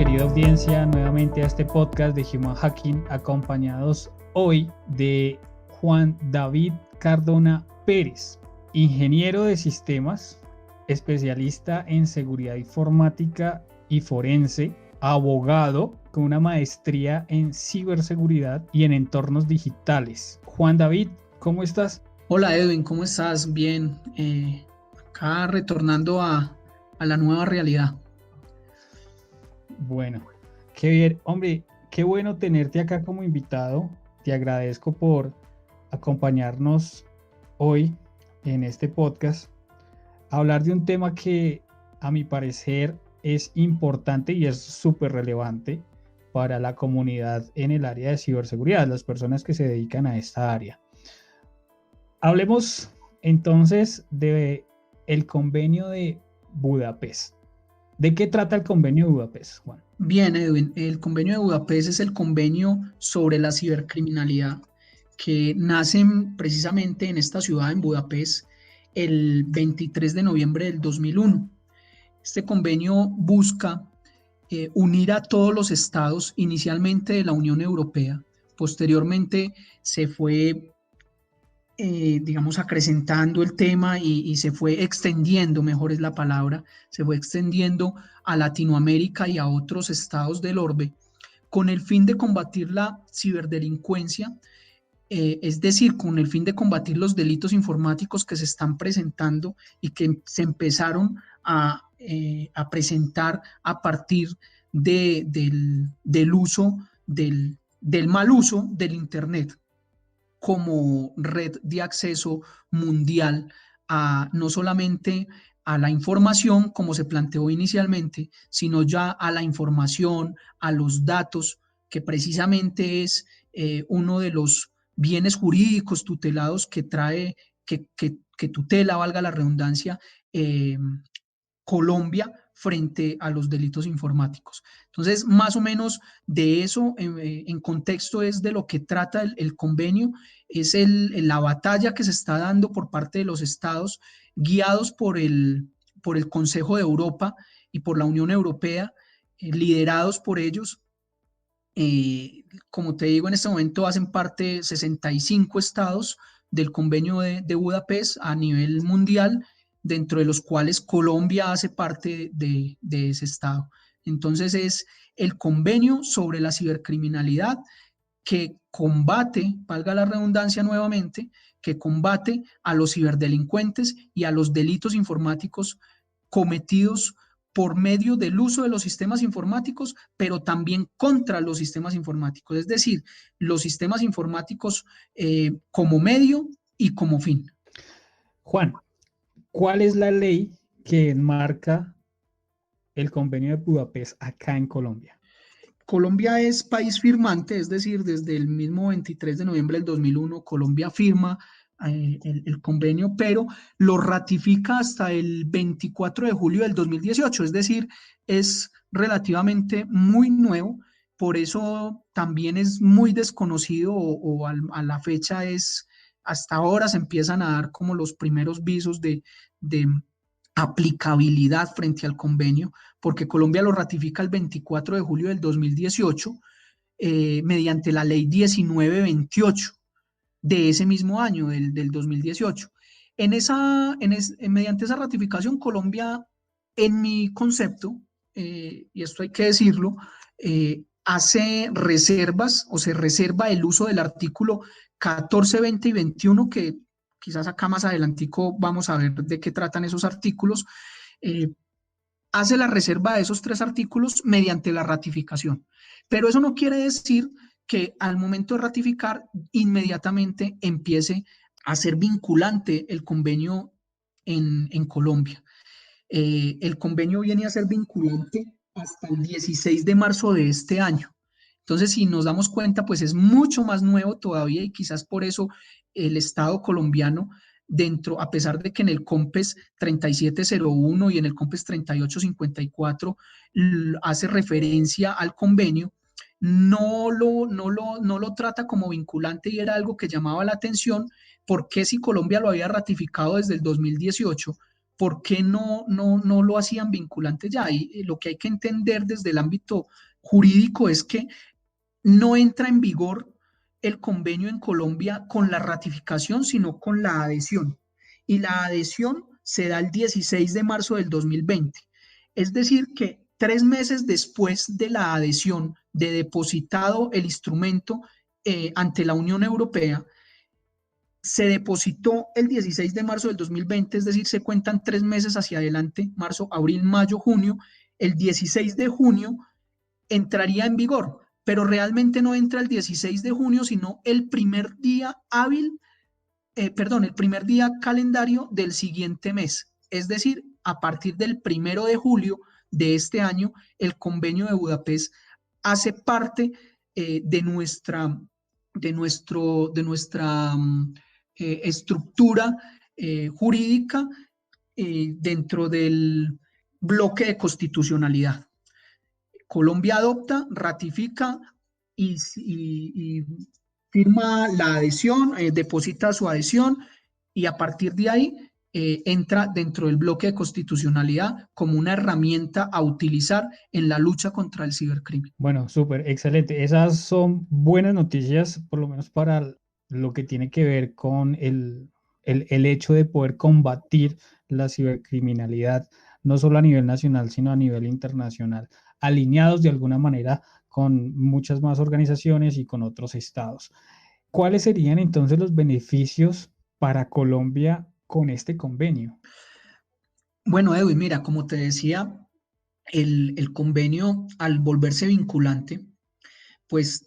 querida audiencia nuevamente a este podcast de Human Hacking, acompañados hoy de Juan David Cardona Pérez, ingeniero de sistemas, especialista en seguridad informática y forense, abogado con una maestría en ciberseguridad y en entornos digitales. Juan David, ¿cómo estás? Hola Edwin, ¿cómo estás? Bien, acá retornando a la nueva realidad. Bueno, qué bien. Hombre, qué bueno tenerte acá como invitado. Te agradezco por acompañarnos hoy en este podcast a hablar de un tema que a mi parecer es importante y es súper relevante para la comunidad en el área de ciberseguridad, las personas que se dedican a esta área. Hablemos entonces de el convenio de Budapest. ¿De qué trata el convenio de Budapest, Juan? Bien, Edwin, el convenio de Budapest es el convenio sobre la cibercriminalidad que nace precisamente en esta ciudad, en Budapest, el 23 de noviembre del 2001. Este convenio busca unir a todos los estados, inicialmente de la Unión Europea. Posteriormente se fue digamos, acrecentando el tema y se fue extendiendo, mejor es la palabra, se fue extendiendo a Latinoamérica y a otros estados del orbe, con el fin de combatir la ciberdelincuencia, es decir, con el fin de combatir los delitos informáticos que se están presentando y que se empezaron a presentar a partir del uso, del mal uso del Internet como red de acceso mundial a no solamente a la información como se planteó inicialmente, sino ya a la información, a los datos, que precisamente es uno de los bienes jurídicos tutelados que trae, que tutela, valga la redundancia, Colombia frente a los delitos informáticos. Entonces, más o menos de eso, en contexto, es de lo que trata el convenio, es la batalla que se está dando por parte de los estados, guiados por el Consejo de Europa y por la Unión Europea, liderados por ellos. Como te digo, en este momento hacen parte 65 estados del convenio de Budapest a nivel mundial, dentro de los cuales Colombia hace parte de ese estado. Entonces es el convenio sobre la cibercriminalidad que combate, valga la redundancia nuevamente, que combate a los ciberdelincuentes y a los delitos informáticos cometidos por medio del uso de los sistemas informáticos, pero también contra los sistemas informáticos, es decir, los sistemas informáticos como medio y como fin. Juan, ¿cuál es la ley que enmarca el convenio de Budapest acá en Colombia? Colombia es país firmante, es decir, desde el mismo 23 de noviembre del 2001, Colombia firma el convenio, pero lo ratifica hasta el 24 de julio del 2018, es decir, es relativamente muy nuevo, por eso también es muy desconocido o a la fecha es, hasta ahora se empiezan a dar como los primeros visos de aplicabilidad frente al convenio, porque Colombia lo ratifica el 24 de julio del 2018 mediante la ley 1928 de ese mismo año, del 2018. Mediante esa ratificación, Colombia, en mi concepto, y esto hay que decirlo, hace reservas o se reserva el uso del artículo 14, 20 y 21, que quizás acá más adelantico vamos a ver de qué tratan esos artículos, hace la reserva de esos tres artículos mediante la ratificación. Pero eso no quiere decir que al momento de ratificar inmediatamente empiece a ser vinculante el convenio en Colombia. El convenio viene a ser vinculante hasta el 16 de marzo de este año. Entonces, si nos damos cuenta, pues es mucho más nuevo todavía y quizás por eso el Estado colombiano, dentro, a pesar de que en el COMPES 3701 y en el COMPES 3854 hace referencia al convenio, no lo trata como vinculante y era algo que llamaba la atención, porque si Colombia lo había ratificado desde el 2018, ¿por qué no lo hacían vinculante ya? Y lo que hay que entender desde el ámbito jurídico es que no entra en vigor el convenio en Colombia con la ratificación, sino con la adhesión. Y la adhesión se da el 16 de marzo del 2020. Es decir, que 3 meses después de la adhesión, de depositado el instrumento ante la Unión Europea, se depositó el 16 de marzo del 2020, es decir, se cuentan 3 meses hacia adelante, marzo, abril, mayo, junio. El 16 de junio entraría en vigor, pero realmente no entra el 16 de junio, sino el primer día hábil, el primer día calendario del siguiente mes. Es decir, a partir del 1 de julio de este año, el convenio de Budapest hace parte de nuestra estructura jurídica dentro del bloque de constitucionalidad. Colombia adopta, ratifica y firma la adhesión, deposita su adhesión y a partir de ahí entra dentro del bloque de constitucionalidad como una herramienta a utilizar en la lucha contra el cibercrimen. Bueno, súper, excelente. Esas son buenas noticias, por lo menos para lo que tiene que ver con el hecho de poder combatir la cibercriminalidad, no solo a nivel nacional, sino a nivel internacional, alineados de alguna manera con muchas más organizaciones y con otros estados. ¿Cuáles serían entonces los beneficios para Colombia con este convenio? Bueno, Edwin, mira, como te decía, el convenio al volverse vinculante, pues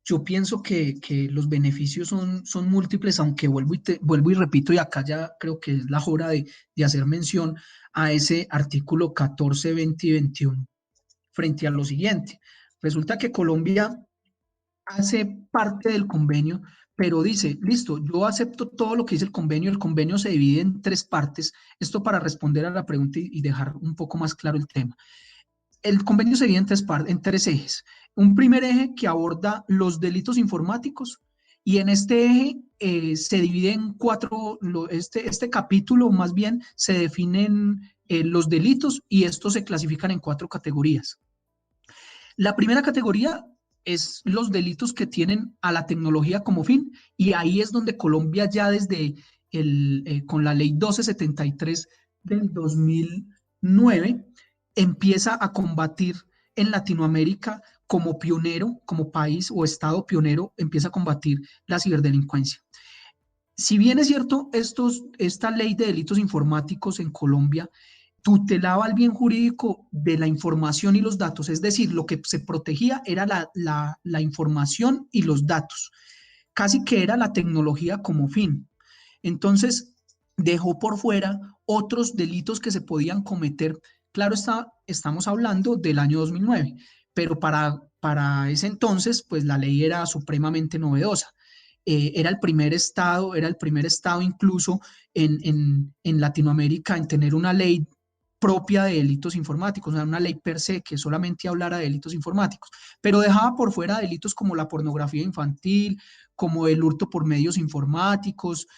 yo pienso que los beneficios son múltiples, aunque vuelvo y repito, y acá ya creo que es la hora de hacer mención a ese artículo 14, 20 y 21, frente a lo siguiente. Resulta que Colombia hace parte del convenio, pero dice, listo, yo acepto todo lo que dice el convenio se divide en 3 partes, esto para responder a la pregunta y dejar un poco más claro el tema. El convenio se divide en tres ejes. Un primer eje que aborda los delitos informáticos y en este eje se divide en cuatro, este capítulo más bien se definen los delitos y estos se clasifican en 4 categorías. La primera categoría es los delitos que tienen a la tecnología como fin y ahí es donde Colombia ya desde con la ley 1273 del 2009 empieza a combatir en Latinoamérica como pionero, como país o estado pionero, empieza a combatir la ciberdelincuencia. Si bien es cierto, esta ley de delitos informáticos en Colombia tutelaba el bien jurídico de la información y los datos, es decir, lo que se protegía era la información y los datos, casi que era la tecnología como fin. Entonces, dejó por fuera otros delitos que se podían cometer. Claro está, estamos hablando del año 2009, pero para ese entonces, pues la ley era supremamente novedosa. Era el primer estado incluso en Latinoamérica en tener una ley propia de delitos informáticos, o sea, una ley per se que solamente hablara de delitos informáticos, pero dejaba por fuera delitos como la pornografía infantil, como el hurto por medios informáticos,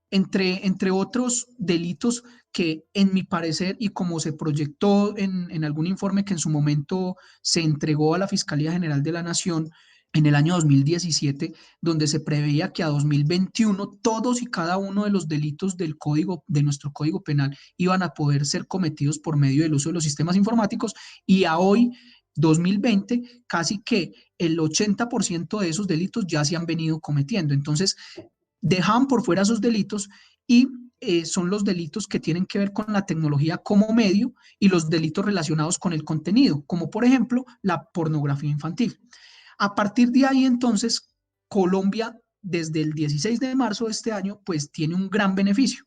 entre otros delitos que en mi parecer y como se proyectó en algún informe que en su momento se entregó a la Fiscalía General de la Nación en el año 2017, donde se preveía que a 2021 todos y cada uno de los delitos de nuestro Código Penal iban a poder ser cometidos por medio del uso de los sistemas informáticos y a hoy 2020, casi que el 80% de esos delitos ya se han venido cometiendo. Entonces, dejan por fuera esos delitos y son los delitos que tienen que ver con la tecnología como medio y los delitos relacionados con el contenido, como por ejemplo la pornografía infantil. A partir de ahí, entonces, Colombia, desde el 16 de marzo de este año, pues tiene un gran beneficio,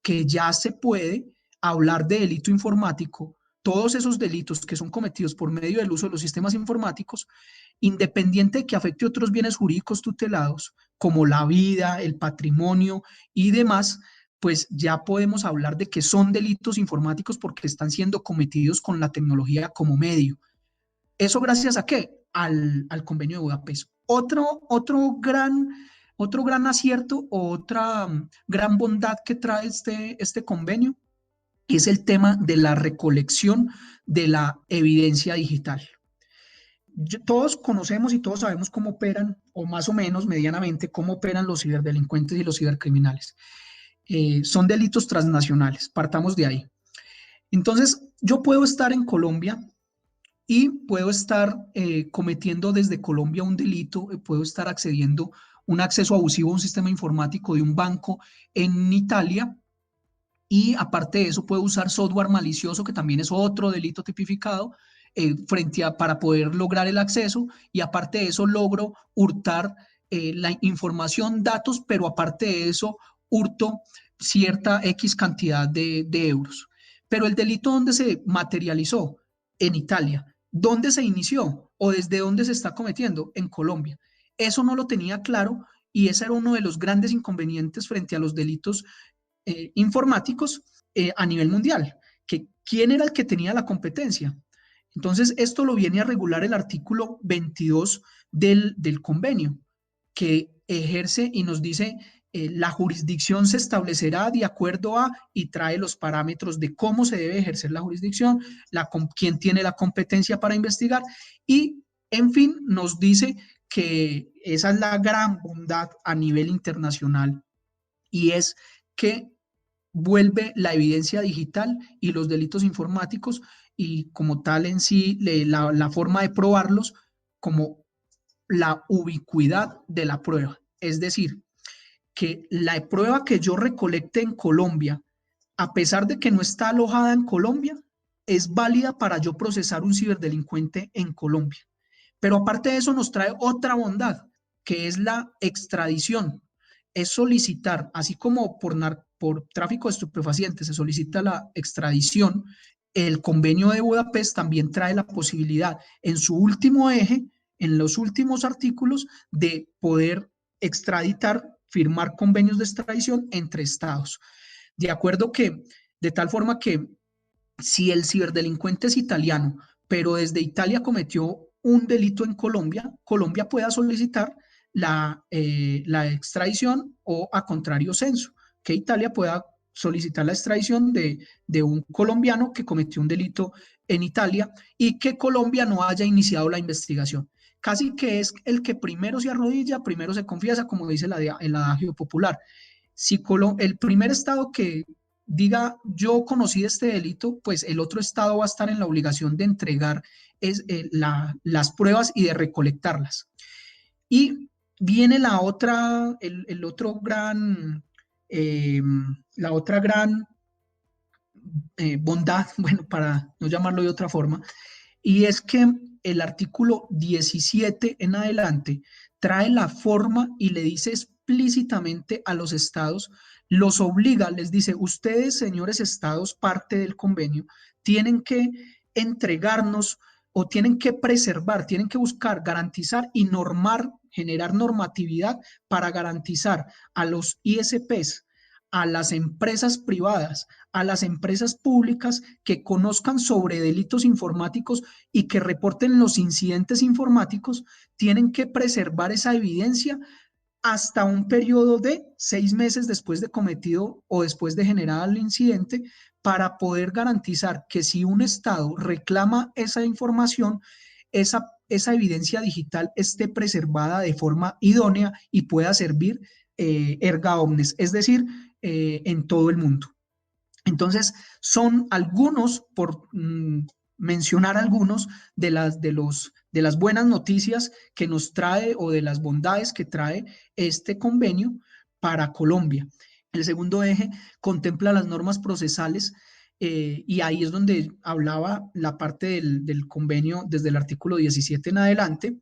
que ya se puede hablar de delito informático, todos esos delitos que son cometidos por medio del uso de los sistemas informáticos, independiente de que afecte otros bienes jurídicos tutelados, como la vida, el patrimonio y demás, pues ya podemos hablar de que son delitos informáticos porque están siendo cometidos con la tecnología como medio. ¿Eso gracias a qué? Al convenio de Budapest. Otro gran acierto o otra gran bondad que trae este convenio es el tema de la recolección de la evidencia digital. Todos conocemos y todos sabemos cómo operan, o más o menos medianamente, cómo operan los ciberdelincuentes y los cibercriminales. Son delitos transnacionales, partamos de ahí. Entonces, yo puedo estar en Colombia y puedo estar cometiendo desde Colombia un delito, puedo estar accediendo un acceso abusivo a un sistema informático de un banco en Italia, y aparte de eso puedo usar software malicioso, que también es otro delito tipificado, para poder lograr el acceso, y aparte de eso logro hurtar la información, datos, pero aparte de eso hurto cierta X cantidad de euros. Pero el delito, ¿dónde se materializó? En Italia. ¿Dónde se inició o desde dónde se está cometiendo? En Colombia. Eso no lo tenía claro, y ese era uno de los grandes inconvenientes frente a los delitos informáticos a nivel mundial, que quién era el que tenía la competencia. Entonces, esto lo viene a regular el artículo 22 del convenio, que ejerce y nos dice la jurisdicción se establecerá de acuerdo a, y trae los parámetros de cómo se debe ejercer la jurisdicción, quién tiene la competencia para investigar, y en fin, nos dice que esa es la gran bondad a nivel internacional, y es que vuelve la evidencia digital y los delitos informáticos, y como tal en sí la forma de probarlos, como la ubicuidad de la prueba. Es decir, que la prueba que yo recolecte en Colombia, a pesar de que no está alojada en Colombia, es válida para yo procesar un ciberdelincuente en Colombia. Pero aparte de eso nos trae otra bondad, que es la extradición. Es solicitar, así como por tráfico de estupefacientes se solicita la extradición, el convenio de Budapest también trae la posibilidad en su último eje, en los últimos artículos, de poder extraditar, firmar convenios de extradición entre estados. De acuerdo que, de tal forma que si el ciberdelincuente es italiano, pero desde Italia cometió un delito en Colombia, Colombia pueda solicitar la extradición, o a contrario censo, que Italia pueda solicitar la extradición de un colombiano que cometió un delito en Italia y que Colombia no haya iniciado la investigación. Casi que es el que primero se arrodilla, primero se confiesa, como dice el adagio popular. Si el primer estado que diga yo conocí este delito, pues el otro estado va a estar en la obligación de entregar las pruebas y de recolectarlas. Y viene el otro gran, la otra gran bondad, bueno, para no llamarlo de otra forma, y es que el artículo 17 en adelante trae la forma y le dice explícitamente a los estados, los obliga, les dice, ustedes, señores estados, parte del convenio, tienen que entregarnos, o tienen que preservar, tienen que buscar, garantizar y generar normatividad para garantizar a los ISPs, a las empresas privadas, a las empresas públicas, que conozcan sobre delitos informáticos y que reporten los incidentes informáticos. Tienen que preservar esa evidencia hasta un periodo de 6 meses después de cometido o después de generado el incidente, para poder garantizar que si un estado reclama esa información, esa evidencia digital esté preservada de forma idónea y pueda servir erga omnes, es decir, en todo el mundo. Entonces, son algunos, por mencionar algunos de las buenas noticias que nos trae, o de las bondades que trae este convenio para Colombia. El segundo eje contempla las normas procesales, y ahí es donde hablaba la parte del convenio desde el artículo 17 en adelante.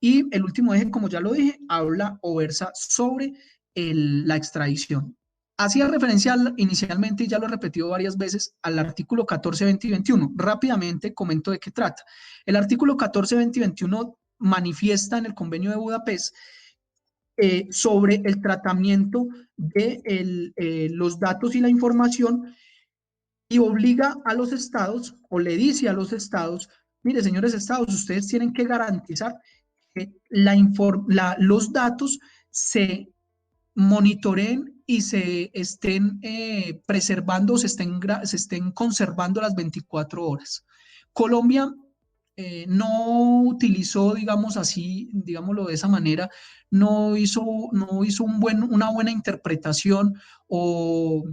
Y el último eje, como ya lo dije, habla o versa sobre la extradición. Hacía referencia inicialmente, y ya lo he repetido varias veces, al artículo 14, 20 y 21. Rápidamente comento de qué trata. El artículo 14, 20 y 21 manifiesta en el convenio de Budapest sobre el tratamiento de los datos y la información, y obliga a los estados, o le dice a los estados, mire, señores estados, ustedes tienen que garantizar que los datos se monitoreen y se estén preservando, se estén conservando las 24 horas. Colombia no utilizó, digamos así, digámoslo de esa manera, no hizo una buena interpretación o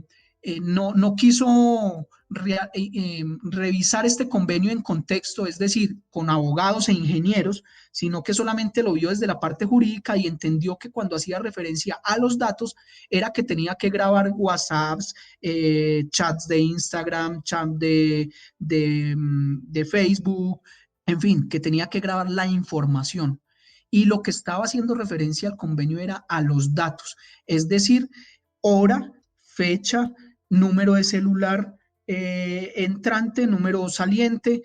no quiso revisar este convenio en contexto, es decir, con abogados e ingenieros, sino que solamente lo vio desde la parte jurídica y entendió que cuando hacía referencia a los datos era que tenía que grabar WhatsApps, chats de Instagram, chats de Facebook, en fin, que tenía que grabar la información. Y lo que estaba haciendo referencia al convenio era a los datos, es decir, hora, fecha, número de celular entrante, número saliente,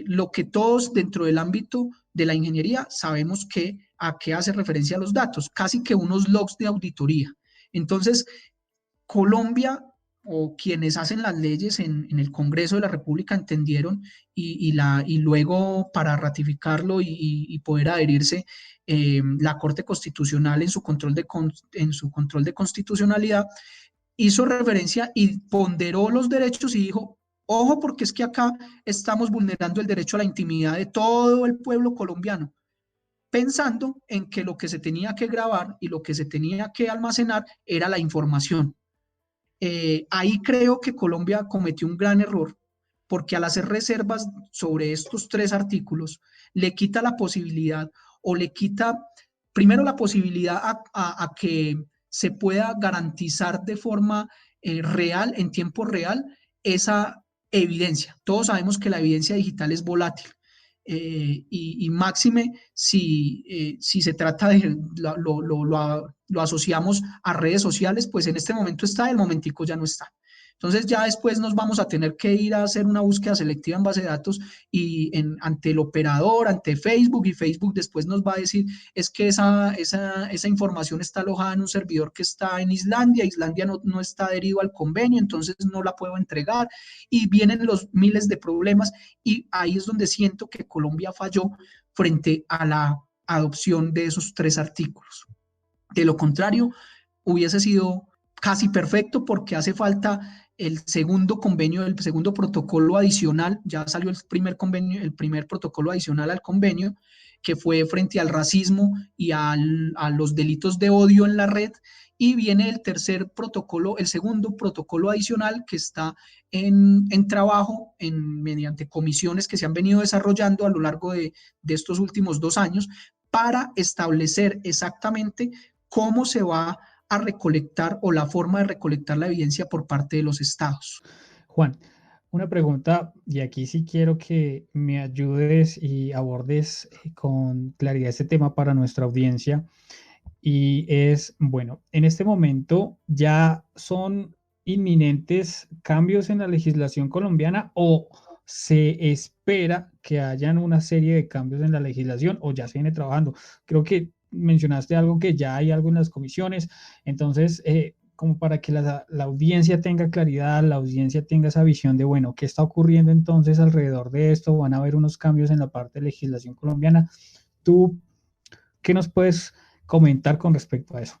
lo que todos dentro del ámbito de la ingeniería sabemos que a qué hace referencia a los datos, casi que unos logs de auditoría. Entonces, Colombia o quienes hacen las leyes en el Congreso de la República entendieron y luego para ratificarlo y poder adherirse, la Corte Constitucional en su control de constitucionalidad hizo referencia y ponderó los derechos y dijo, ojo, porque es que acá estamos vulnerando el derecho a la intimidad de todo el pueblo colombiano, pensando en que lo que se tenía que grabar y lo que se tenía que almacenar era la información. Ahí creo que Colombia cometió un gran error, porque al hacer reservas sobre estos tres artículos, le quita la posibilidad o le quita primero la posibilidad a que se pueda garantizar de forma real, en tiempo real, esa evidencia. Todos sabemos que la evidencia digital es volátil. Y máxime si se trata de, lo asociamos a redes sociales, pues en este momento está, el momentico ya no está. Entonces ya después nos vamos a tener que ir a hacer una búsqueda selectiva en base de datos y ante el operador, ante Facebook, y Facebook después nos va a decir es que esa información está alojada en un servidor que está en Islandia, Islandia no está adherido al convenio, entonces no la puedo entregar y vienen los miles de problemas y ahí es donde siento que Colombia falló frente a la adopción de esos tres artículos. De lo contrario, hubiese sido casi perfecto porque hace falta el segundo convenio, el segundo protocolo adicional, ya salió el primer convenio, el primer protocolo adicional al convenio, que fue frente al racismo y a los delitos de odio en la red, y viene el tercer protocolo, el segundo protocolo adicional que está en trabajo mediante comisiones que se han venido desarrollando a lo largo de estos últimos 2 años para establecer exactamente cómo se va a recolectar o la forma de recolectar la evidencia por parte de los estados. Juan, una pregunta, y aquí sí quiero que me ayudes y abordes con claridad este tema para nuestra audiencia. Y es, bueno, en este momento ya son inminentes cambios en la legislación colombiana o se espera que hayan una serie de cambios en la legislación o ya se viene trabajando. Creo que mencionaste algo que ya hay algo en las comisiones, entonces, como para que la audiencia tenga claridad, la audiencia tenga esa visión de, bueno, ¿qué está ocurriendo entonces alrededor de esto? ¿Van a haber unos cambios en la parte de legislación colombiana? ¿Tú qué nos puedes comentar con respecto a eso?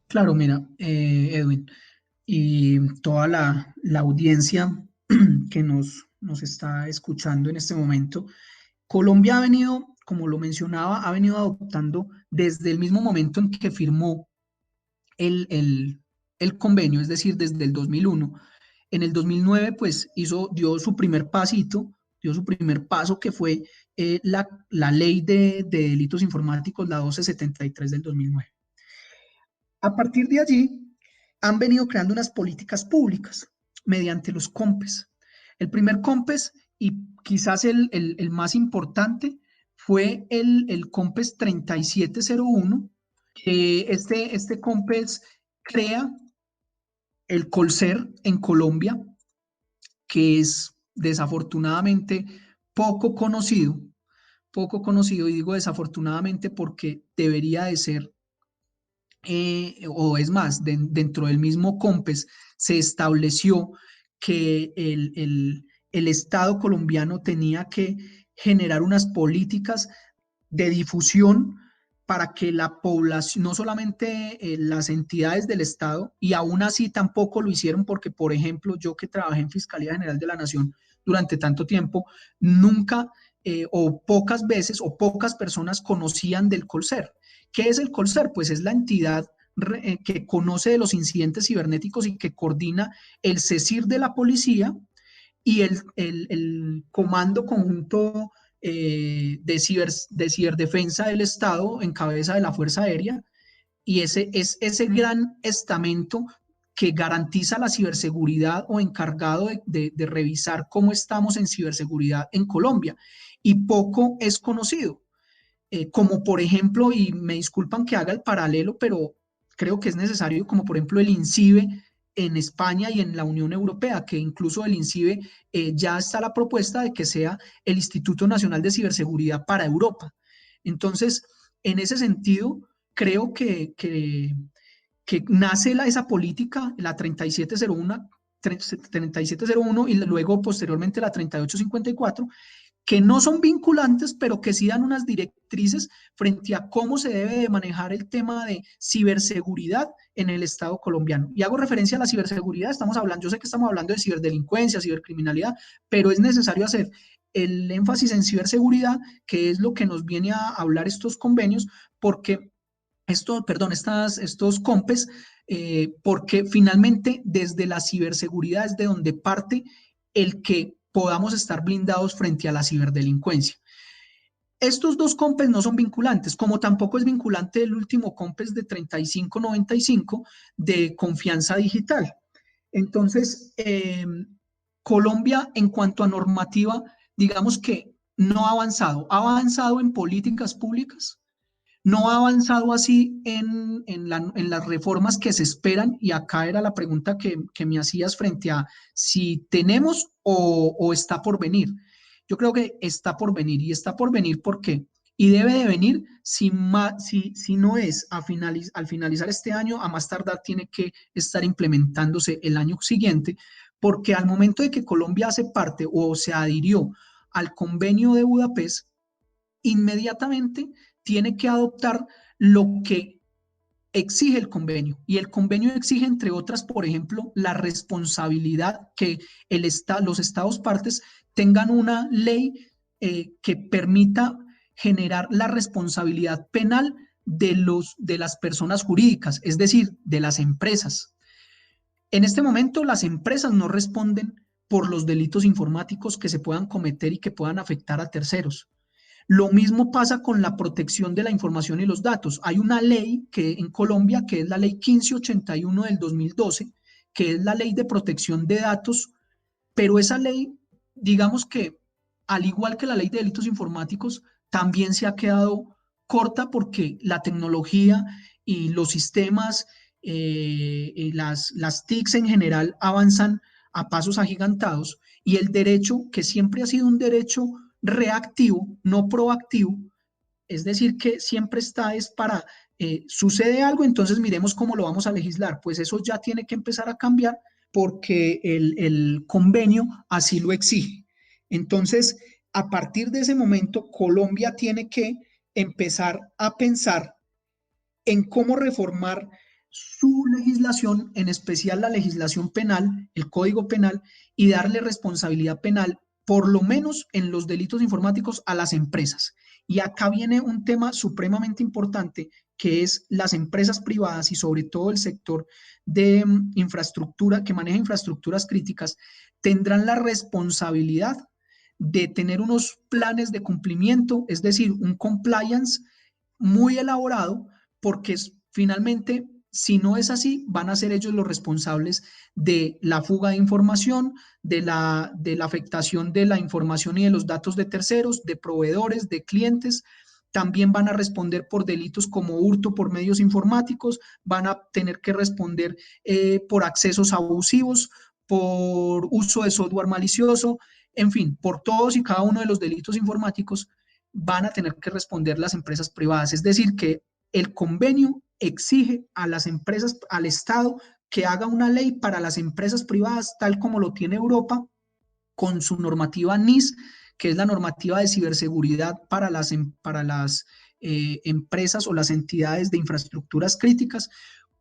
Claro, mira, Edwin, y toda la audiencia que nos está escuchando en este momento, Colombia ha venido, como lo mencionaba, ha venido adoptando desde el mismo momento en que firmó el, el, el convenio, es decir, desde el 2001. En el 2009, pues dio su primer pasito, dio su primer paso, que fue la ley de delitos informáticos, la 1273 del 2009. A partir de allí, han venido creando unas políticas públicas mediante los COMPES. El primer COMPES, y quizás el más importante, fue el COMPES 3701. Este COMPES crea el Colser en Colombia, que es desafortunadamente poco conocido, y digo desafortunadamente porque debería de ser, o es más, dentro del mismo COMPES se estableció que el Estado colombiano tenía que generar unas políticas de difusión para que la población, no solamente las entidades del Estado, y aún así tampoco lo hicieron porque, por ejemplo, yo que trabajé en Fiscalía General de la Nación durante tanto tiempo, nunca o pocas veces o pocas personas conocían del Colser. ¿Qué es el Colser? Pues es la entidad que conoce de los incidentes cibernéticos y que coordina el CECIR de la policía y el Comando Conjunto de Ciberdefensa del Estado en cabeza de la Fuerza Aérea, y ese es ese gran estamento que garantiza la ciberseguridad o encargado de revisar cómo estamos en ciberseguridad en Colombia. Y poco es conocido, como por ejemplo, y me disculpan que haga el paralelo, pero creo que es necesario, como por ejemplo el INCIBE en España y en la Unión Europea, que incluso el INCIBE ya está la propuesta de que sea el Instituto Nacional de Ciberseguridad para Europa. Entonces, en ese sentido, creo que nace esa política, la 3701 y luego posteriormente la 3854, que no son vinculantes, pero que sí dan unas directrices frente a cómo se debe de manejar el tema de ciberseguridad en el Estado colombiano. Y hago referencia a la ciberseguridad, yo sé que estamos hablando de ciberdelincuencia, cibercriminalidad, pero es necesario hacer el énfasis en ciberseguridad, que es lo que nos viene a hablar estos convenios, porque estos COMPES, porque finalmente desde la ciberseguridad es de donde parte el que podamos estar blindados frente a la ciberdelincuencia. Estos dos COMPES no son vinculantes, como tampoco es vinculante el último COMPES de 3595 de confianza digital. Entonces, Colombia en cuanto a normativa, digamos que no ha avanzado en políticas públicas, no ha avanzado así en las reformas que se esperan, y acá era la pregunta que me hacías frente a si tenemos o está por venir. Yo creo que está por venir, y está por venir porque, y debe de venir, si no es al finalizar este año, a más tardar tiene que estar implementándose el año siguiente, porque al momento de que Colombia hace parte o se adhirió al convenio de Budapest, inmediatamente tiene que adoptar lo que exige el convenio. Y el convenio exige, entre otras, por ejemplo, la responsabilidad que los estados partes tengan una ley que permita generar la responsabilidad penal de las personas jurídicas, es decir, de las empresas. En este momento, las empresas no responden por los delitos informáticos que se puedan cometer y que puedan afectar a terceros. Lo mismo pasa con la protección de la información y los datos. Hay una ley que en Colombia, que es la ley 1581 del 2012, que es la ley de protección de datos, pero esa ley, digamos que al igual que la ley de delitos informáticos, también se ha quedado corta porque la tecnología y los sistemas, las TICs en general avanzan a pasos agigantados, y el derecho, que siempre ha sido un derecho reactivo, no proactivo, es decir, que siempre está es para, sucede algo, entonces miremos cómo lo vamos a legislar. Pues eso ya tiene que empezar a cambiar porque el convenio así lo exige. Entonces, a partir de ese momento, Colombia tiene que empezar a pensar en cómo reformar su legislación, en especial la legislación penal, el Código Penal, y darle responsabilidad penal, por lo menos en los delitos informáticos, a las empresas. Y acá viene un tema supremamente importante, que es las empresas privadas y sobre todo el sector de infraestructura, que maneja infraestructuras críticas, tendrán la responsabilidad de tener unos planes de cumplimiento, es decir, un compliance muy elaborado, porque finalmente, si no es así, van a ser ellos los responsables de la fuga de información, de la afectación de la información y de los datos de terceros, de proveedores, de clientes. También van a responder por delitos como hurto por medios informáticos, van a tener que responder por accesos abusivos, por uso de software malicioso, en fin, por todos y cada uno de los delitos informáticos van a tener que responder las empresas privadas. Es decir, que el convenio exige a las empresas, al Estado, que haga una ley para las empresas privadas, tal como lo tiene Europa, con su normativa NIS, que es la normativa de ciberseguridad para las empresas o las entidades de infraestructuras críticas,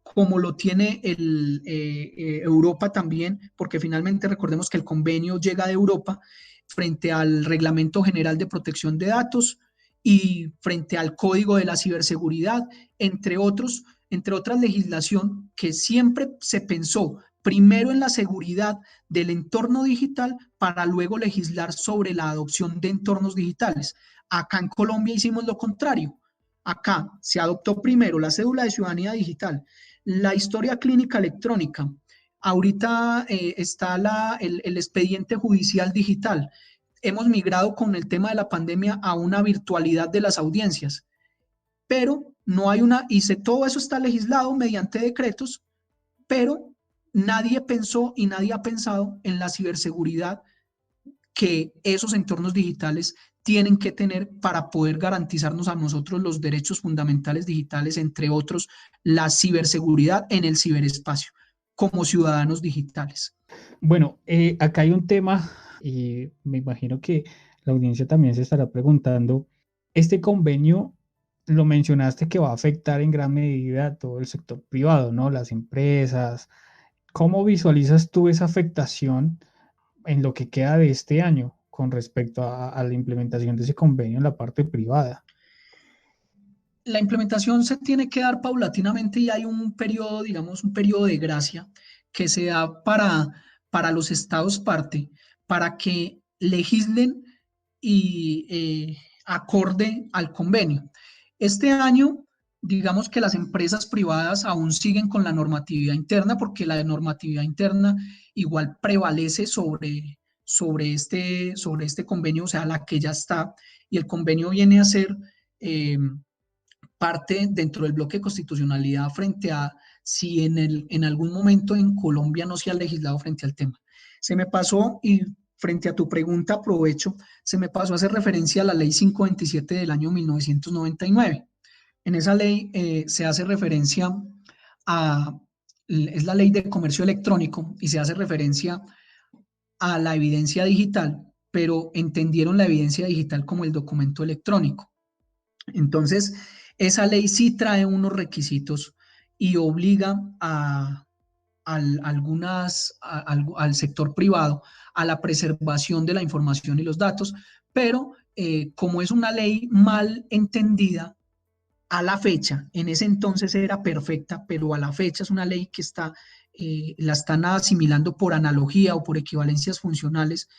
como lo tiene Europa también, porque finalmente recordemos que el convenio llega de Europa frente al Reglamento General de Protección de Datos y frente al Código de la Ciberseguridad, entre otros, entre otras legislación que siempre se pensó primero en la seguridad del entorno digital para luego legislar sobre la adopción de entornos digitales. Acá en Colombia hicimos lo contrario. Acá se adoptó primero la cédula de ciudadanía digital, la historia clínica electrónica. Ahorita está el expediente judicial digital. Hemos migrado con el tema de la pandemia a una virtualidad de las audiencias, pero no hay una, todo eso está legislado mediante decretos, pero nadie pensó y nadie ha pensado en la ciberseguridad que esos entornos digitales tienen que tener para poder garantizarnos a nosotros los derechos fundamentales digitales, entre otros, la ciberseguridad en el ciberespacio, como ciudadanos digitales. Bueno, acá hay un tema y me imagino que la audiencia también se estará preguntando, este convenio lo mencionaste que va a afectar en gran medida a todo el sector privado, ¿no? Las empresas. ¿Cómo visualizas tú esa afectación en lo que queda de este año con respecto a la implementación de ese convenio en la parte privada? La implementación se tiene que dar paulatinamente y hay un periodo, digamos, un periodo de gracia que se da para los estados parte, para que legislen y acorde al convenio. Este año, digamos que las empresas privadas aún siguen con la normatividad interna porque la normatividad interna igual prevalece sobre este convenio, o sea, la que ya está, y el convenio viene a ser parte dentro del bloque de constitucionalidad frente a si en algún momento en Colombia no se ha legislado frente al tema. Se me pasó, y frente a tu pregunta aprovecho, se me pasó a hacer referencia a la ley 527 del año 1999. En esa ley se hace referencia a, es la ley de comercio electrónico y se hace referencia a la evidencia digital, pero entendieron la evidencia digital como el documento electrónico. Entonces, esa ley sí trae unos requisitos y obliga al sector privado a la preservación de la información y los datos, pero como es una ley mal entendida, a la fecha, en ese entonces era perfecta, pero a la fecha es una ley que la están asimilando por analogía o por equivalencias funcionales.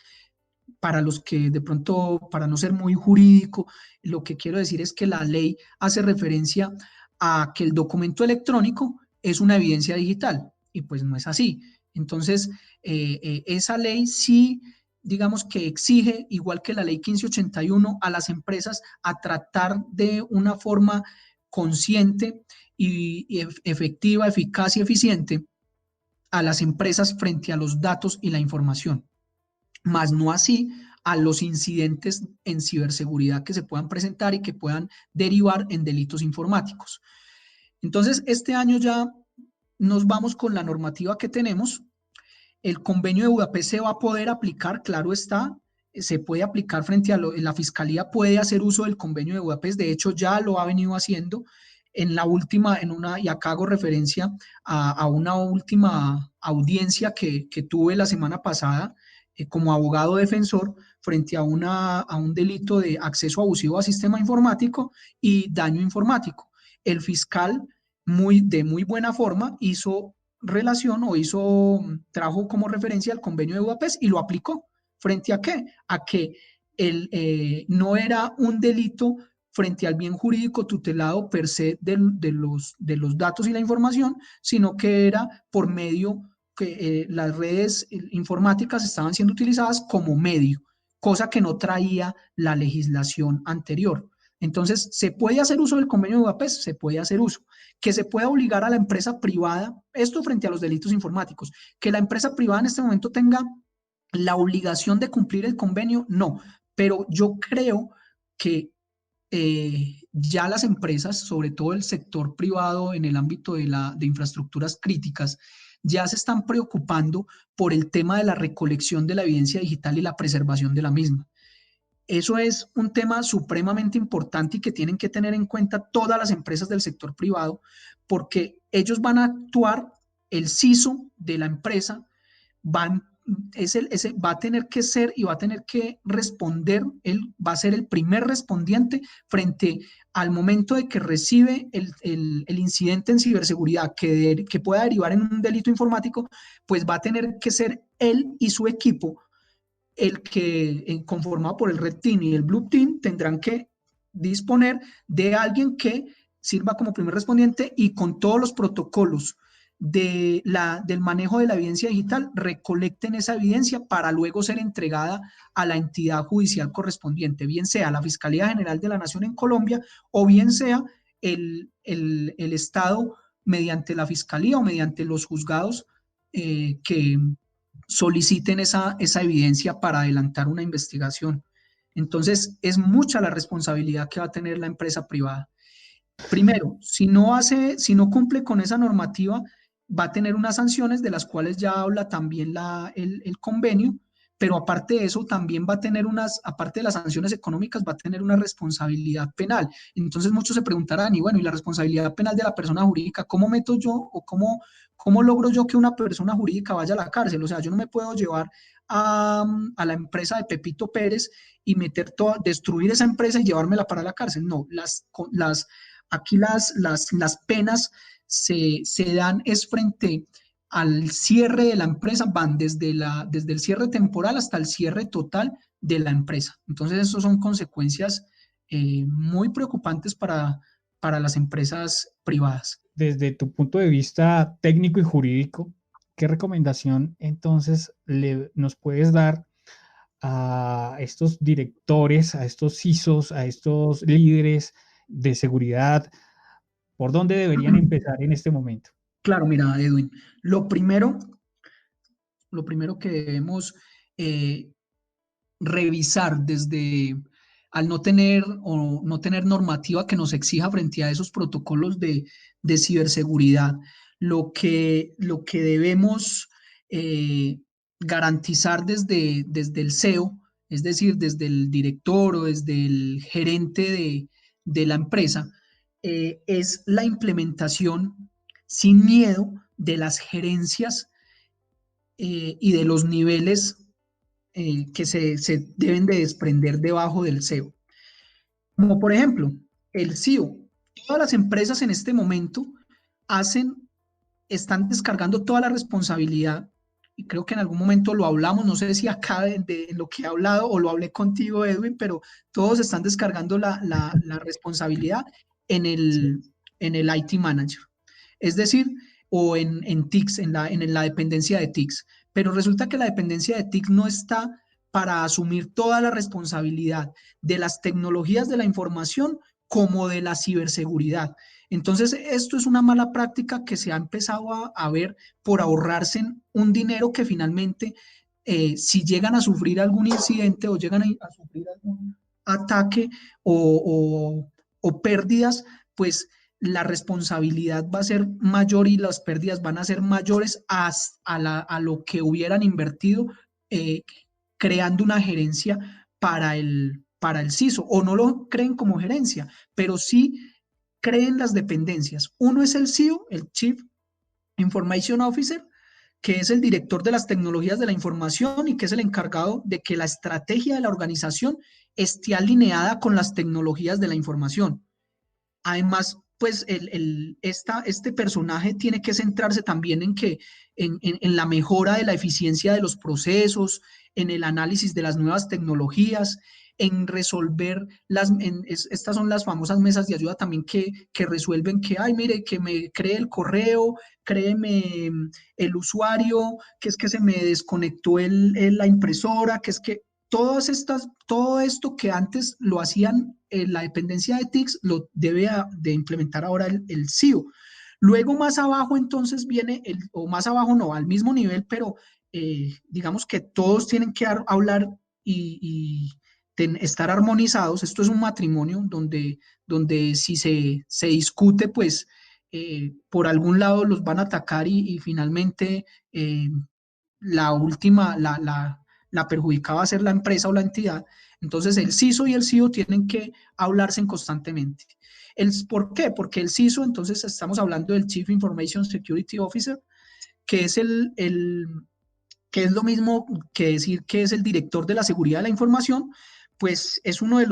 Para los que de pronto, para no ser muy jurídico, lo que quiero decir es que la ley hace referencia a que el documento electrónico es una evidencia digital y pues no es así. Entonces, esa ley sí, digamos que exige, igual que la ley 1581, a las empresas a tratar de una forma consciente y efectiva, eficaz y eficiente a las empresas frente a los datos y la información, más no así a los incidentes en ciberseguridad que se puedan presentar y que puedan derivar en delitos informáticos. Entonces, este año ya nos vamos con la normativa que tenemos. El convenio de Budapest se va a poder aplicar, claro está, se puede aplicar frente a la Fiscalía puede hacer uso del convenio de Budapest, de hecho ya lo ha venido haciendo. En la última, y acá hago referencia a una última audiencia que tuve la semana pasada, como abogado defensor frente a un delito de acceso abusivo a sistema informático y daño informático. El fiscal, de muy buena forma, hizo relación o trajo como referencia el convenio de Budapest y lo aplicó. ¿Frente a qué? A que no era un delito frente al bien jurídico tutelado per se de los datos y la información, sino que era por medio que las redes informáticas estaban siendo utilizadas como medio, cosa que no traía la legislación anterior. Entonces, ¿se puede hacer uso del convenio de Budapest? Se puede hacer uso. Que se pueda obligar a la empresa privada, esto frente a los delitos informáticos, que la empresa privada en este momento tenga la obligación de cumplir el convenio, no. Pero yo creo que ya las empresas, sobre todo el sector privado en el ámbito de infraestructuras críticas, ya se están preocupando por el tema de la recolección de la evidencia digital y la preservación de la misma. Eso es un tema supremamente importante y que tienen que tener en cuenta todas las empresas del sector privado, porque ellos van a actuar, el CISO de la empresa va, va a tener que ser y va a tener que responder, él va a ser el primer respondiente frente al momento de que recibe el incidente en ciberseguridad que pueda derivar en un delito informático, pues va a tener que ser él y su equipo el que, conformado por el Red Team y el Blue Team, tendrán que disponer de alguien que sirva como primer respondiente y con todos los protocolos del manejo de la evidencia digital, recolecten esa evidencia para luego ser entregada a la entidad judicial correspondiente, bien sea la Fiscalía General de la Nación en Colombia o bien sea el Estado mediante la Fiscalía o mediante los juzgados que soliciten esa evidencia para adelantar una investigación. Entonces, es mucha la responsabilidad que va a tener la empresa privada. Primero, si no cumple con esa normativa, va a tener unas sanciones de las cuales ya habla también el convenio, pero aparte de eso, también va a tener aparte de las sanciones económicas, va a tener una responsabilidad penal. Entonces muchos se preguntarán, y bueno, ¿y la responsabilidad penal de la persona jurídica? ¿Cómo meto yo o cómo logro yo que una persona jurídica vaya a la cárcel? O sea, yo no me puedo llevar a la empresa de Pepito Pérez y destruir esa empresa y llevármela para la cárcel. No, aquí las penas se dan es frente al cierre de la empresa, van desde el cierre temporal hasta el cierre total de la empresa. Entonces, eso son consecuencias muy preocupantes para las empresas privadas. Desde tu punto de vista técnico y jurídico, ¿qué recomendación entonces nos puedes dar a estos directores, a estos CISOs, a estos líderes de seguridad? ¿Por dónde deberían empezar en este momento? Claro, mira, Edwin, lo primero, lo primero que debemos eh, revisar al no tener o no tener normativa que nos exija frente a esos protocolos de ciberseguridad, lo que debemos garantizar desde el CEO, es decir, desde el director o desde el gerente de la empresa, es la implementación sin miedo de las gerencias y de los niveles que se deben de desprender debajo del CEO. Como por ejemplo, el CEO. Todas las empresas en este momento están descargando toda la responsabilidad, y creo que en algún momento lo hablamos, no sé si acá de lo que he hablado o lo hablé contigo, Edwin, pero todos están descargando la responsabilidad en Sí. en el IT Manager, es decir, o en TICS, en la dependencia de TICS. Pero resulta que la dependencia de TIC no está para asumir toda la responsabilidad de las tecnologías de la información como de la ciberseguridad. Entonces, esto es una mala práctica que se ha empezado a ver por ahorrarse un dinero que finalmente, si llegan a sufrir algún incidente o llegan a sufrir algún ataque o pérdidas, pues la responsabilidad va a ser mayor y las pérdidas van a ser mayores a lo que hubieran invertido eh, creando una gerencia para el CISO, o no lo creen como gerencia, pero sí creen las dependencias. Uno es el CIO, el Chief Information Officer, que es el director de las tecnologías de la información y que es el encargado de que la estrategia de la organización esté alineada con las tecnologías de la información. Además, pues este personaje tiene que centrarse también en la mejora de la eficiencia de los procesos, en el análisis de las nuevas tecnologías, en resolver estas son las famosas mesas de ayuda también que resuelven que, ay, mire, que me cree el correo, créeme el usuario, que es que se me desconectó la impresora, que es que todo esto que antes lo hacían en la dependencia de TICS, lo debe de implementar ahora el CIO. Luego más abajo entonces viene, o más abajo no, al mismo nivel, pero digamos que todos tienen que hablar y estar armonizados. Esto es un matrimonio donde si se discute, pues por algún lado los van a atacar y finalmente la última, la perjudicada va a ser la empresa o la entidad. Entonces el CISO y el CIO tienen que hablarse constantemente. ¿Por qué? Porque el CISO, entonces estamos hablando del Chief Information Security Officer, que es que es lo mismo que decir que es el director de la seguridad de la información, pues es uno de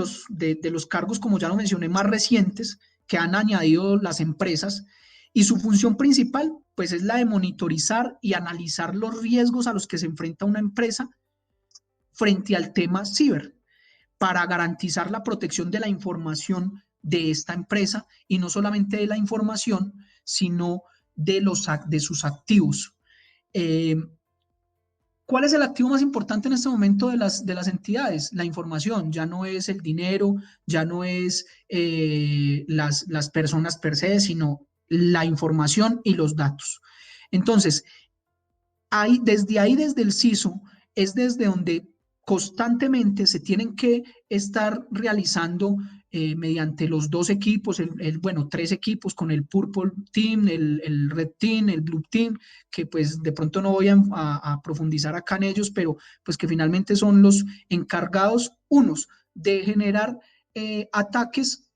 los cargos, como ya lo mencioné, más recientes que han añadido las empresas, y su función principal pues es la de monitorizar y analizar los riesgos a los que se enfrenta una empresa frente al tema ciber, para garantizar la protección de la información de esta empresa, y no solamente de la información, sino de sus activos. Eh, ¿Cuál es el activo más importante en este momento de las entidades? La información. Ya no es el dinero, ya no es las personas per se, sino la información y los datos. Entonces, desde el CISO, es desde donde constantemente se tienen que estar realizando, mediante los dos equipos, bueno, tres equipos con el Purple Team, el Red Team, el Blue Team, que pues de pronto no voy a profundizar acá en ellos, pero pues que finalmente son los encargados, unos, de generar ataques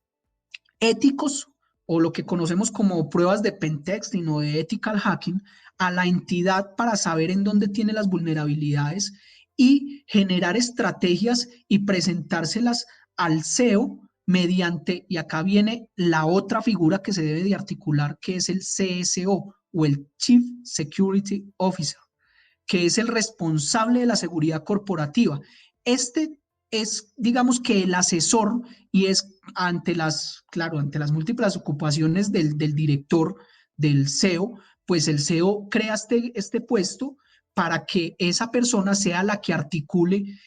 éticos, o lo que conocemos como pruebas de pentesting o de ethical hacking, a la entidad para saber en dónde tiene las vulnerabilidades y generar estrategias y presentárselas al CEO mediante, y acá viene la otra figura que se debe de articular, que es el CSO o el Chief Security Officer, que es el responsable de la seguridad corporativa. Este es, digamos que el asesor, y es claro, ante las múltiples ocupaciones del director, del CEO, pues el CEO crea este puesto para que esa persona sea la que articule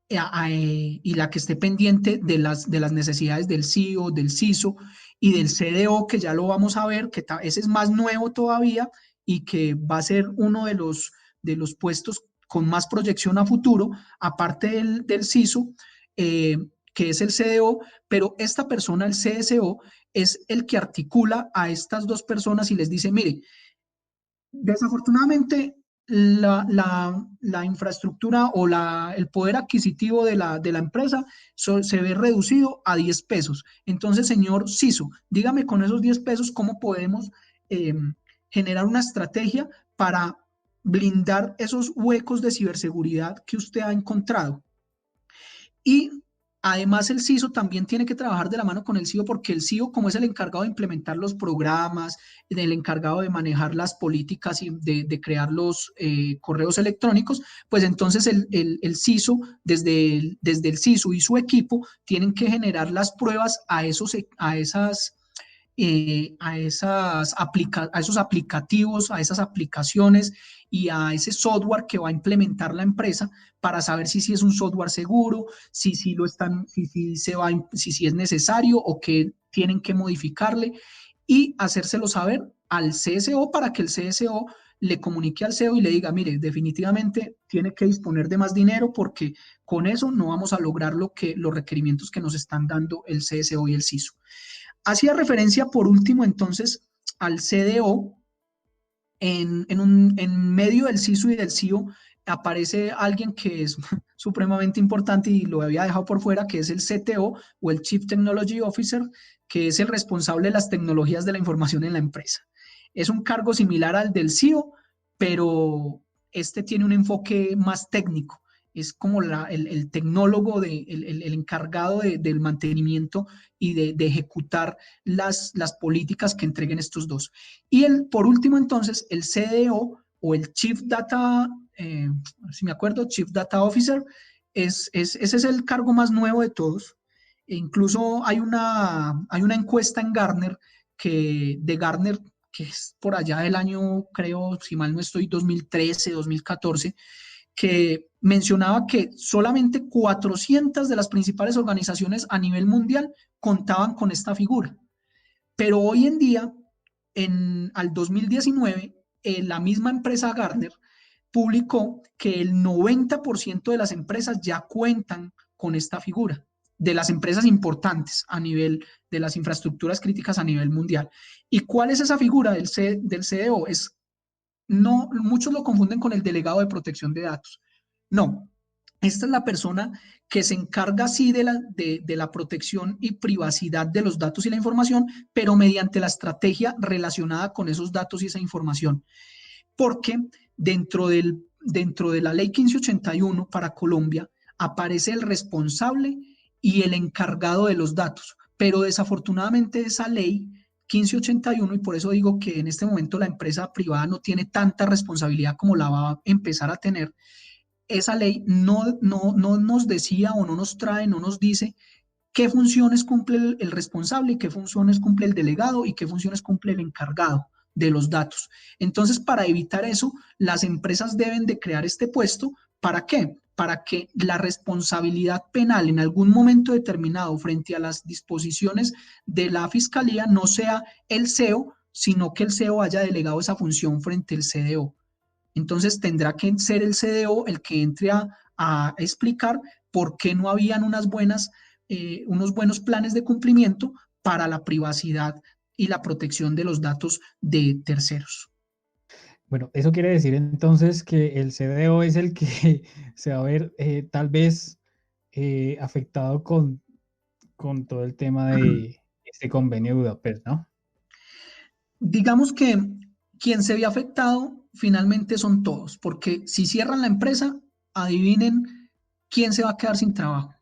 y la que esté pendiente de las necesidades del CIO, del CISO y del CDO, que ya lo vamos a ver, que ese es más nuevo todavía y que va a ser uno de los puestos con más proyección a futuro, aparte del CISO, que es el CDO, pero esta persona, el CSO, es el que articula a estas dos personas y les dice, mire, desafortunadamente la infraestructura o el poder adquisitivo de la empresa se ve reducido a 10 pesos. Entonces, señor CISO, dígame con esos 10 pesos cómo podemos eh, generar una estrategia para blindar esos huecos de ciberseguridad que usted ha encontrado. Y además el CISO también tiene que trabajar de la mano con el CIO, porque el CIO, como es el encargado de implementar los programas, el encargado de manejar las políticas y de crear los correos electrónicos, pues entonces el CISO, desde el CISO y su equipo, tienen que generar las pruebas a esos a esos aplicativos, a esas aplicaciones y a ese software que va a implementar la empresa, para saber si es un software seguro, si lo están, si es necesario o que tienen que modificarle, y hacérselo saber al CSO para que el CSO le comunique al CEO y le diga, mire, definitivamente tiene que disponer de más dinero, porque con eso no vamos a lograr los requerimientos que nos están dando el CSO y el CISO. Hacía referencia, por último, entonces, al CDO. En medio del CISO y del CIO aparece alguien que es supremamente importante y lo había dejado por fuera, que es el CTO o el Chief Technology Officer, que es el responsable de las tecnologías de la información en la empresa. Es un cargo similar al del CIO, pero este tiene un enfoque más técnico. Es como el tecnólogo, el encargado del mantenimiento y de ejecutar las políticas que entreguen estos dos. Y por último, entonces, el CDO o el Chief Data, si me acuerdo, Chief Data Officer, ese es el cargo más nuevo de todos. E incluso hay una encuesta en Gartner, de Gartner, que es por allá del año, creo, si mal no estoy, 2013, 2014, que mencionaba que solamente 400 de las principales organizaciones a nivel mundial contaban con esta figura. Pero hoy en día, al 2019, la misma empresa Gartner publicó que el 90% de las empresas ya cuentan con esta figura, de las empresas importantes a nivel de las infraestructuras críticas a nivel mundial. ¿Y cuál es esa figura del CDO? No, muchos lo confunden con el delegado de protección de datos. No, Esta es la persona que se encarga sí de la protección y privacidad de los datos y la información, pero mediante la estrategia relacionada con esos datos y esa información. Porque dentro de la ley 1581 para Colombia aparece el responsable y el encargado de los datos, pero desafortunadamente esa ley 1581, y por eso digo que en este momento la empresa privada no tiene tanta responsabilidad como la va a empezar a tener, esa ley no nos decía o no nos trae, no nos dice qué funciones cumple el responsable y qué funciones cumple el delegado y qué funciones cumple el encargado de los datos. Entonces, para evitar eso, las empresas deben de crear este puesto. ¿Para qué? Para que la responsabilidad penal en algún momento determinado frente a las disposiciones de la fiscalía no sea el CEO, sino que el CEO haya delegado esa función frente al CDO. Entonces tendrá que ser el CDO el que entre a explicar por qué no habían unos buenos planes de cumplimiento para la privacidad y la protección de los datos de terceros. Bueno, eso quiere decir entonces que el CDO es el que se va a ver tal vez afectado con todo el tema de este convenio de Budapest, ¿no? Digamos que quien se ve afectado finalmente son todos, porque si cierran la empresa, adivinen quién se va a quedar sin trabajo.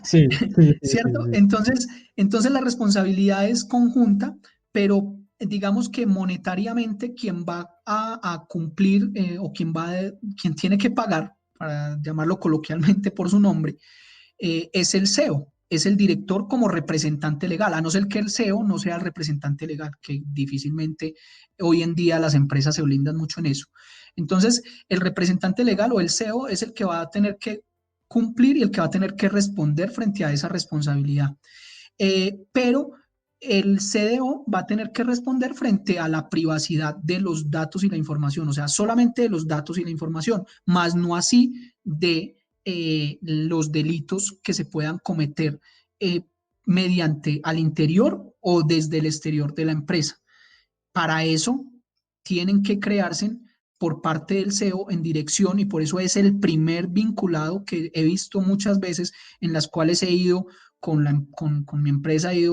Sí, sí, sí, sí, ¿Cierto? sí. Entonces la responsabilidad es conjunta, pero digamos que monetariamente quien va a cumplir o quien tiene que pagar, para llamarlo coloquialmente por su nombre, es el CEO, es el director como representante legal, a no ser que el CEO no sea el representante legal, que difícilmente hoy en día las empresas se blindan mucho en eso. Entonces, el representante legal o el CEO es el que va a tener que cumplir y el que va a tener que responder frente a esa responsabilidad. Pero el CDO va a tener que responder frente a la privacidad de los datos y la información, o sea, solamente de los datos y la información, más no así de los delitos que se puedan cometer mediante al interior o desde el exterior de la empresa. Para eso tienen que crearse por parte del CEO en dirección y por eso es el primer vinculado que he visto muchas veces en las cuales he ido con mi empresa y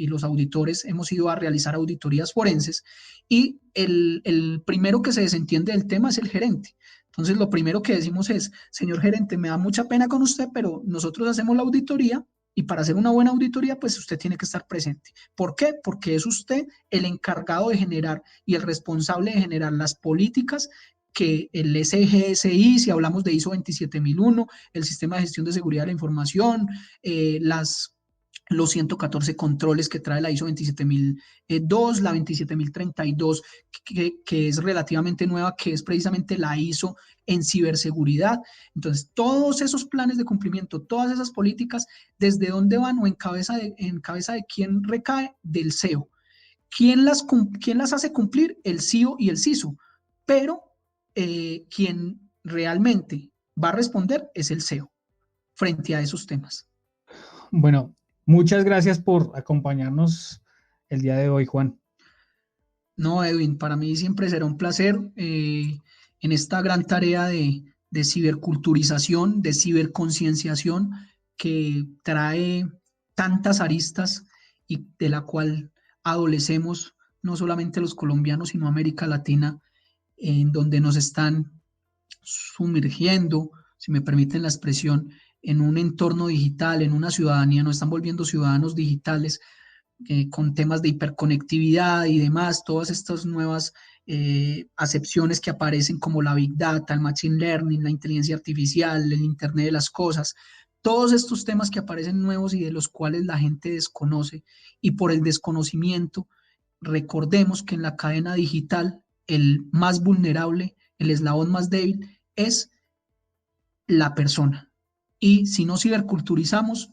los auditores hemos ido a realizar auditorías forenses y el primero que se desentiende del tema es el gerente. Entonces, lo primero que decimos es, señor gerente, me da mucha pena con usted, pero nosotros hacemos la auditoría y para hacer una buena auditoría, pues usted tiene que estar presente. ¿Por qué? Porque es usted el encargado de generar y el responsable de generar las políticas que el SGSI, si hablamos de ISO 27001, el Sistema de Gestión de Seguridad de la Información, los 114 controles que trae la ISO 27002, la 27032, que es relativamente nueva, que es precisamente la ISO en ciberseguridad. Entonces, todos esos planes de cumplimiento, todas esas políticas, ¿desde dónde van o en cabeza de quién recae? Del CEO. ¿Quién las hace cumplir? El CEO y el CISO. Pero quien realmente va a responder es el CEO frente a esos temas. Bueno, muchas gracias por acompañarnos el día de hoy, Juan. No, Edwin, para mí siempre será un placer en esta gran tarea de ciberculturización, de ciberconcienciación que trae tantas aristas y de la cual adolecemos no solamente los colombianos, sino América Latina, en donde nos están sumergiendo, si me permiten la expresión, en un entorno digital, en una ciudadanía, nos están volviendo ciudadanos digitales con temas de hiperconectividad y demás, todas estas nuevas acepciones que aparecen como la Big Data, el Machine Learning, la inteligencia artificial, el Internet de las cosas, todos estos temas que aparecen nuevos y de los cuales la gente desconoce y por el desconocimiento, recordemos que en la cadena digital el más vulnerable, el eslabón más débil es la persona. Y si no ciberculturizamos,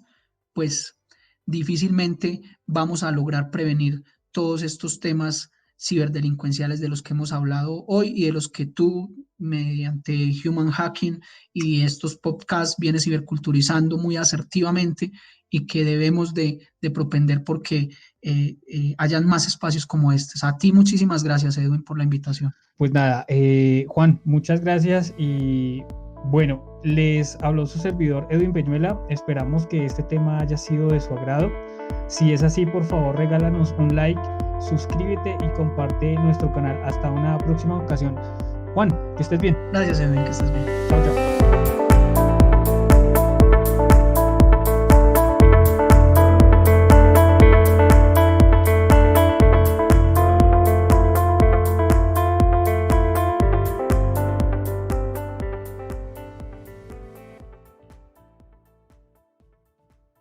pues difícilmente vamos a lograr prevenir todos estos temas ciberdelincuenciales de los que hemos hablado hoy y de los que tú, mediante Human Hacking y estos podcasts, vienes ciberculturizando muy asertivamente y que debemos de propender porque hayan más espacios como estos. A ti muchísimas gracias, Edwin, por la invitación. Pues nada, Juan, muchas gracias y Bueno, les habló su servidor Edwin Peñuela. Esperamos que este tema haya sido de su agrado. Si es así, por favor, regálanos un like, suscríbete y comparte nuestro canal. Hasta una próxima ocasión. Juan, que estés bien. Gracias, Edwin, que estés bien. Chao, chao.